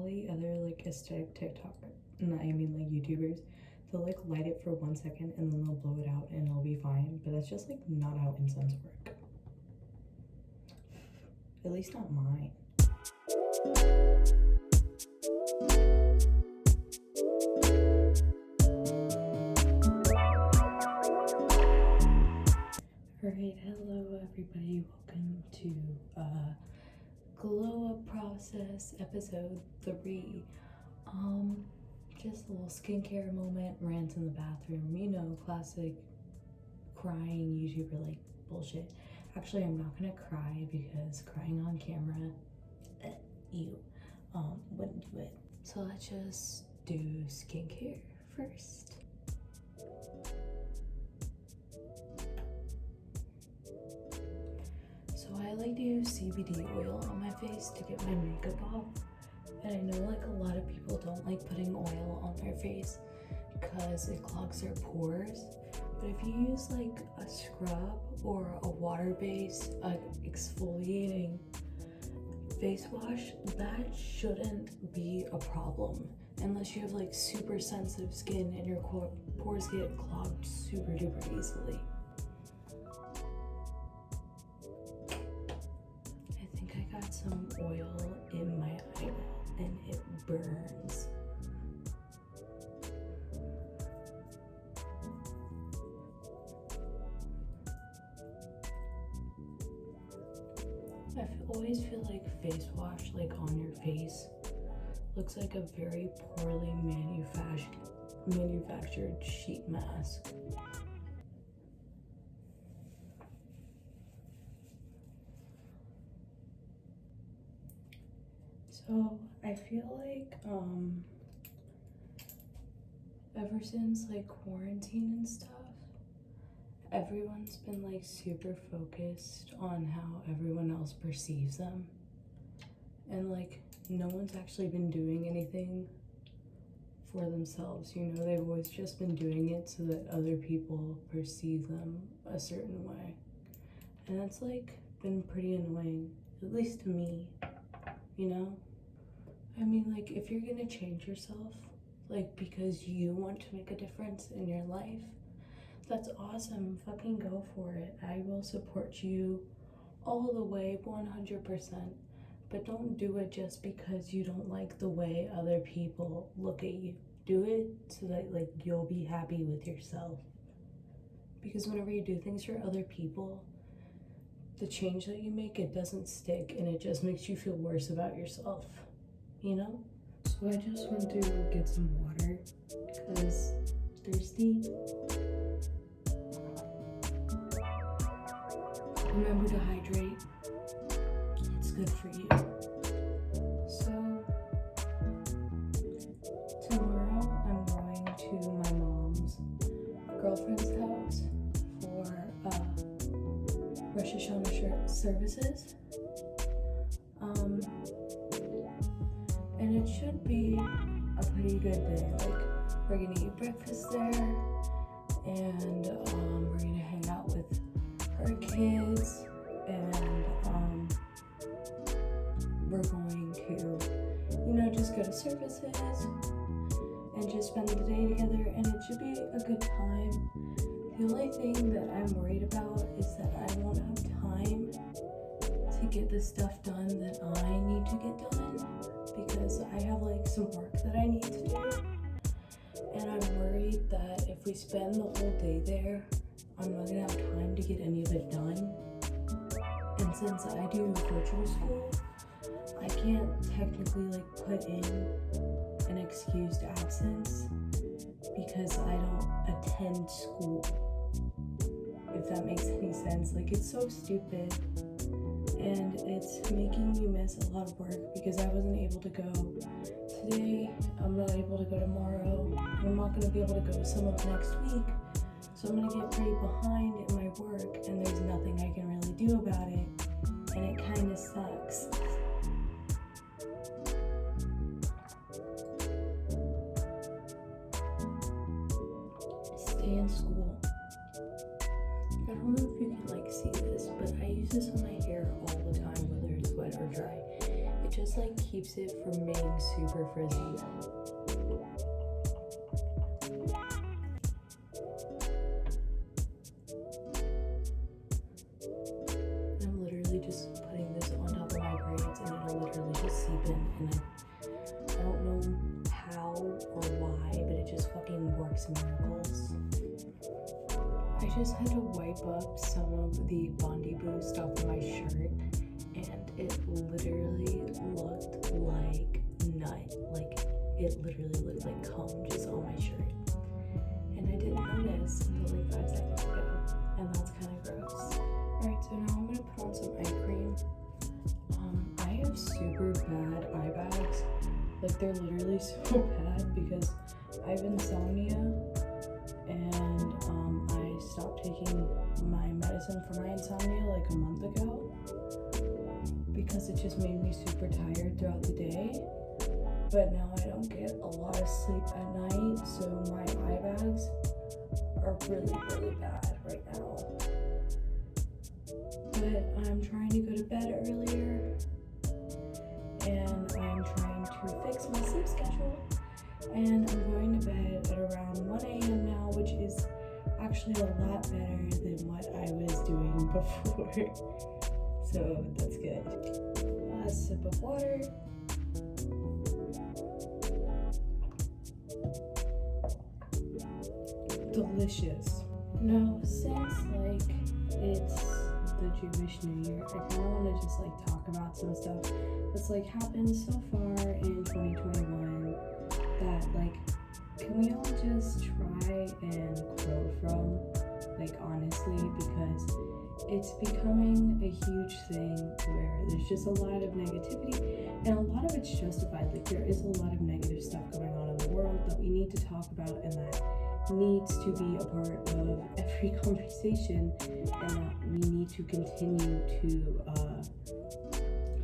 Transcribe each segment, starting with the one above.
the other like aesthetic TikTokers, no, I mean like YouTubers, they'll like light it for 1 second and then they'll blow it out and it'll be fine, but that's just like not how incense work. At least not mine. Alright, hello everybody, welcome to Glow Up Process episode 3. Just a little skincare moment, rant in the bathroom, you know, classic crying YouTuber like bullshit. Actually, I'm not gonna cry because crying on camera, ew, wouldn't do it. So let's just do skincare first. So I like to use CBD oil on my face to get my makeup off. And I know like a lot of people don't like putting oil on their face because it clogs their pores. But if you use like a scrub or a water-based exfoliating face wash, that shouldn't be a problem unless you have like super sensitive skin and your pores get clogged super duper easily. I think I got some oil in my eyeball and it burns. I always feel like face wash like on your face looks like a very poorly manufactured sheet mask. So I feel like ever since like quarantine and stuff, everyone's been like super focused on how everyone else perceives them, and like no one's actually been doing anything for themselves, you know. They've always just been doing it so that other people perceive them a certain way, and that's like been pretty annoying, at least to me, you know. I mean, like, if you're gonna change yourself, like, because you want to make a difference in your life, that's awesome. Fucking go for it. I will support you all the way, 100%. But don't do it just because you don't like the way other people look at you. Do it so that, like, you'll be happy with yourself. Because whenever you do things for other people, the change that you make, it doesn't stick, and it just makes you feel worse about yourself. You know? So I just went to get some water because I'm thirsty. Remember to hydrate. It's good for you. So tomorrow I'm going to my mom's girlfriend's house for Rosh Hashanah services. And it should be a pretty good day. Like, we're gonna eat breakfast there, and we're gonna hang out with her kids, and we're going to, you know, just go to services and just spend the day together, and it should be a good time. The only thing that I'm worried about is that I won't have time to get the stuff done that I need to get done, because I have like some work that I need to do, and I'm worried that if we spend the whole day there, I'm not gonna have time to get any of it done. And since I do virtual school, I can't technically like put in an excused absence because I don't attend school, if that makes any sense. Like, it's so stupid. And it's making me miss a lot of work because I wasn't able to go today, I'm not able to go tomorrow, I'm not going to be able to go some of next week, so I'm going to get pretty behind in my work, and there's nothing I can really do about it, and it kind of sucks. Stay in school. I don't know if you can like see this, but I use this on my hair all the time, whether it's wet or dry. It just just like keeps it from being super frizzy. I'm literally just putting this on top of my braids and it'll literally just seep in, and I don't know how or why, but it just fucking works miracles. I just had to wipe up some of the Bondi Boost off of my shirt, and it literally looked like nut. Like, it literally looked like cum just on my shirt. And I didn't notice until like 5 seconds ago, and that's kind of gross. Alright, so now I'm gonna put on some eye cream. I have super bad eye bags. Like, they're literally so bad because I have insomnia, and I stopped taking my medicine for my insomnia like a month ago because it just made me super tired throughout the day. But now I don't get a lot of sleep at night, so my eye bags are really bad right now. But I'm trying to go to bed earlier, and I'm trying to fix my sleep schedule, and I'm going to bed at around 1 a.m. now, which is actually a lot better than what I was doing before. So that's good. Last sip of water. Delicious. Now, since like it's the Jewish New Year, I kind of want to just like talk about some stuff that's like happened so far in 2021 that like, can we all just try and grow from, like, honestly, because it's becoming a huge thing where there's just a lot of negativity, and a lot of it's justified. Like, there is a lot of negative stuff going on in the world that we need to talk about, and that needs to be a part of every conversation, and that we need to continue to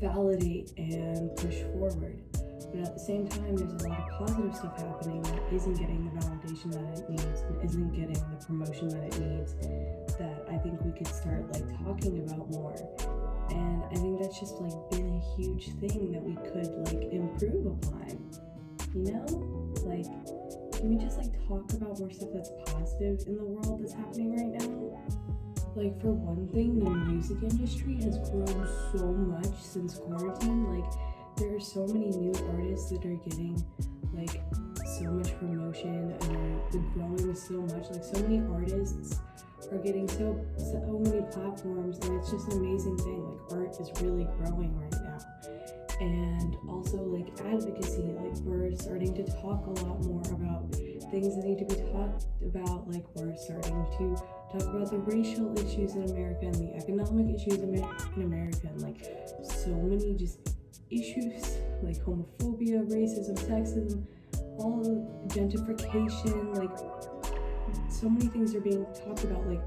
validate and push forward. But at the same time, there's a lot of positive stuff happening that isn't getting the validation that it needs and isn't getting the promotion that it needs, that I think we could start like talking about more. And I think that's just like been a huge thing that we could like improve upon, you know? Like, can we just like talk about more stuff that's positive in the world that's happening right now? Like, for one thing, the music industry has grown so much since quarantine. Like, there are so many new artists that are getting like so much promotion and are growing so much. Like, so many artists are getting so many platforms, and it's just an amazing thing. Like, art is really growing right now. And also like advocacy, like we're starting to talk a lot more about things that need to be talked about. Like, we're starting to talk about the racial issues in America and the economic issues in America, and like so many just issues like homophobia, racism, sexism, all gentrification, like so many things are being talked about. Like,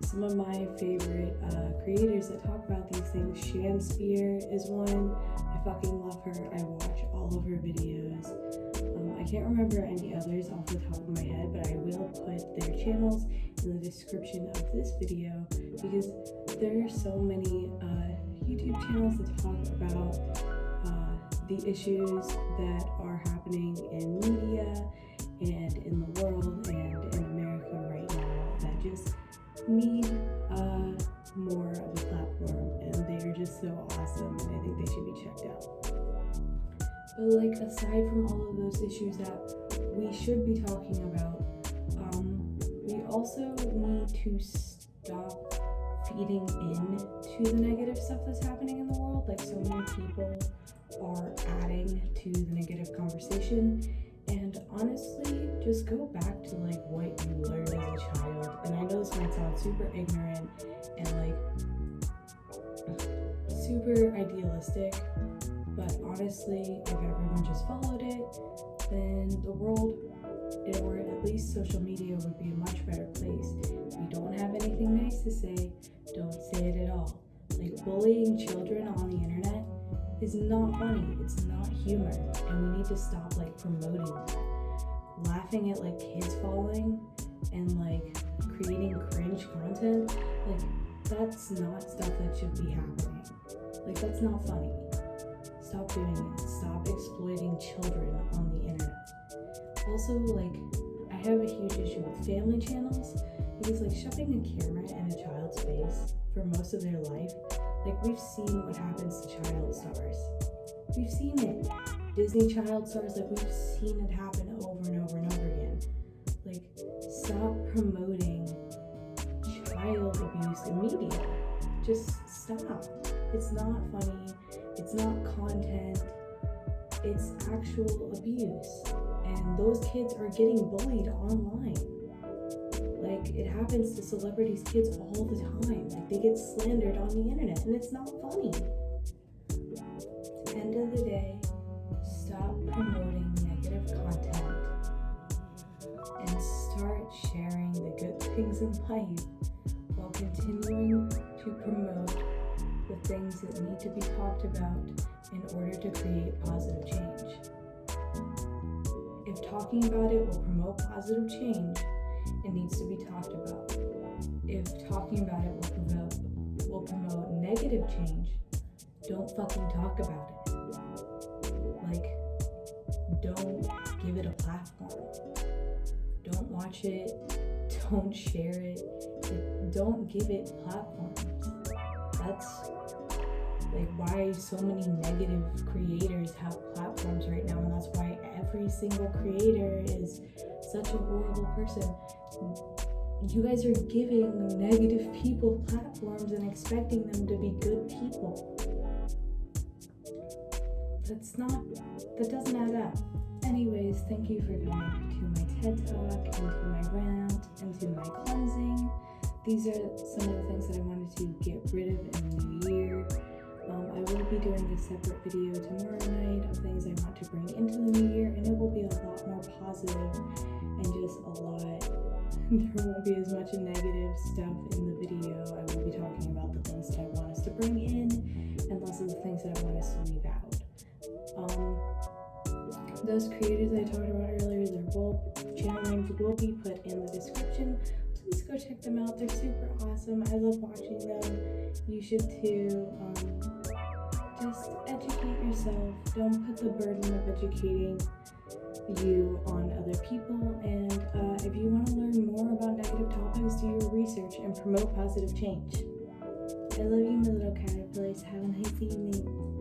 some of my favorite creators that talk about these things, Shanspeare is one. I fucking love her. I watch all of her videos. I can't remember any others off the top of my head, but I will put their channels in the description of this video, because there are so many YouTube channels that talk about the issues that are happening in media and in the world and in America right now that just need more of a platform, and they are just so awesome, and I think they should be checked out. But like, aside from all of those issues that we should be talking about, we also need to stop feeding into the negative stuff that's happening in the world. Like, so many people are adding to the negative conversation, and honestly, just go back to like what you learned as a child. And I know this might sound super ignorant and like super idealistic, but honestly, if everyone just followed it, then the world, or at least social media, would be a much better place. If you don't have anything nice to say, don't say it at all. Like, bullying children on the internet is not funny, it's not humor, and we need to stop like promoting that. Laughing at like kids falling and like creating cringe content, like that's not stuff that should be happening. Like, that's not funny. stop doing it. Stop exploiting children on the internet. Also, like, I have a huge issue with family channels because, like, shoving a camera in a child's face for most of their life, like, we've seen what happens to child stars. We've seen it. Disney child stars, like, we've seen it happen over and over and over again. Like, stop promoting child abuse in media. Just stop. It's not funny. It's not content. It's actual abuse. And those kids are getting bullied online. Like, it happens to celebrities' kids all the time. Like, they get slandered on the internet, and it's not funny. End of the day, stop promoting negative content and start sharing the good things in life while continuing to promote the things that need to be talked about in order to create positive change. If talking about it will promote positive change, it needs to be talked about. If talking about it will promote negative change, don't fucking talk about it. Like, don't give it a platform. Don't watch it. Don't share it. Don't give it platforms. That's like why so many negative creators have platforms right now, and that's why every single creator is such a horrible person. You guys are giving negative people platforms and expecting them to be good people. That doesn't add up. Anyways, thank you for coming to my TED Talk, and to my rant, and to my cleansing. These are some of the things that I wanted to get rid of in the new year. I will be doing a separate video tomorrow night of things I want to bring into the new year, and it will be a lot more positive and just a lot. There won't be as much negative stuff in the video. I will be talking about the things that I want us to bring in and less of the things that I want us to leave out. Those creators I talked about earlier, their channel names will be put in the description. Please go check them out. They're super awesome. I love watching them. You should too. Just educate yourself. Don't put the burden of educating you on other people. And if you want to learn more about negative topics, do your research and promote positive change. I love you, my little caterpillars. Have a nice evening.